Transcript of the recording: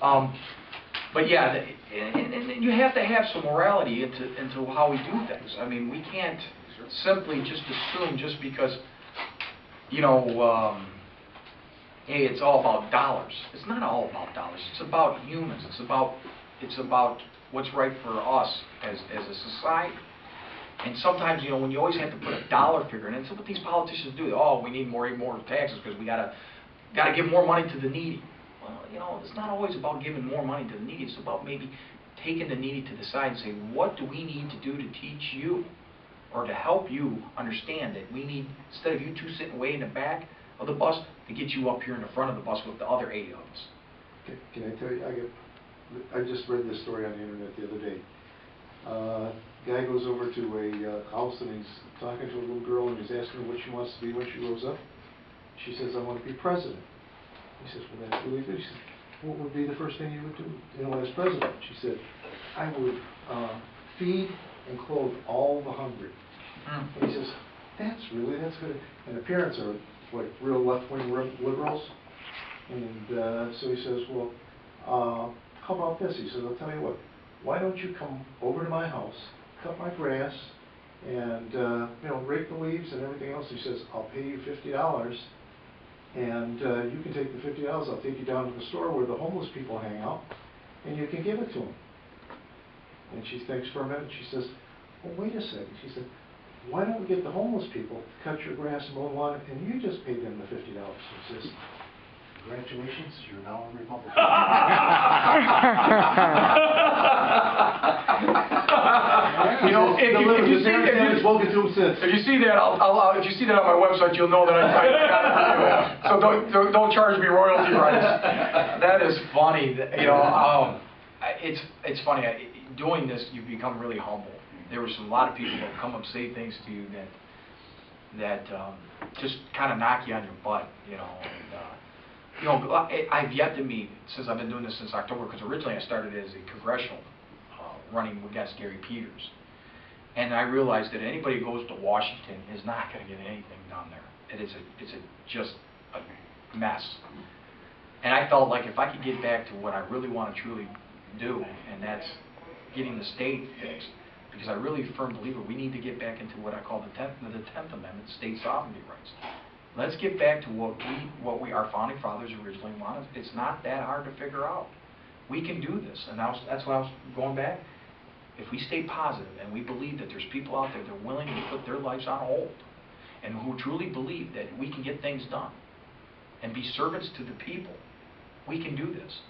But yeah, and you have to have some morality into how we do things. I mean, we can't simply just assume just because, you know, hey, it's all about dollars. It's not all about dollars. It's about humans. It's about what's right for us as a society. And sometimes, you know, when you always have to put a dollar figure in, and that's what these politicians do. Oh, we need more taxes because we gotta give more money to the needy. Well, you know, it's not always about giving more money to the needy. It's about maybe taking the needy to the side and say, what do we need to do to teach you or to help you understand that we need, instead of you two sitting way in the back of the bus, to get you up here in the front of the bus with the other 8 of us. Can I tell you, I just read this story on the internet the other day. Guy goes over to a house and he's talking to a little girl and he's asking her what she wants to be when she grows up. She says, I want to be president. He says, well, that's really good. She says, what would be the first thing you would do, you know, as president? She said, I would feed and clothe all the hungry. And he says, that's good. And the parents are like real left-wing liberals. And so he says, well, how about this? He says, I'll tell you what, why don't you come over to my house, cut my grass, and you know, rake the leaves and everything else. He says, I'll pay you $50. And you can take the $50, I'll take you down to the store where the homeless people hang out, and you can give it to them. And she thinks for a minute, she says, well, wait a second. She said, why don't we get the homeless people to cut your grass and mow the lawn, and you just pay them the $50? He says, congratulations, you're now a Republican. You know, if you see that, if you see that on my website, you'll know that I so don't charge me royalty rights. That is funny. You know, it's funny. Doing this, you become really humble. There were a lot of people that come up say things to you that just kind of knock you on your butt. You know. And, you know, I've yet to meet, since I've been doing this since October, because originally I started as a congressional running against Gary Peters. And I realized that anybody who goes to Washington is not going to get anything done there. It's just a mess. And I felt like if I could get back to what I really want to truly do, and that's getting the state fixed, because I really firm believer we need to get back into what I call the 10th Amendment, state sovereignty rights. Let's get back to what our founding fathers originally wanted. It's not that hard to figure out. We can do this, and that's why I was going back. If we stay positive and we believe that there's people out there that are willing to put their lives on hold, and who truly believe that we can get things done and be servants to the people, we can do this.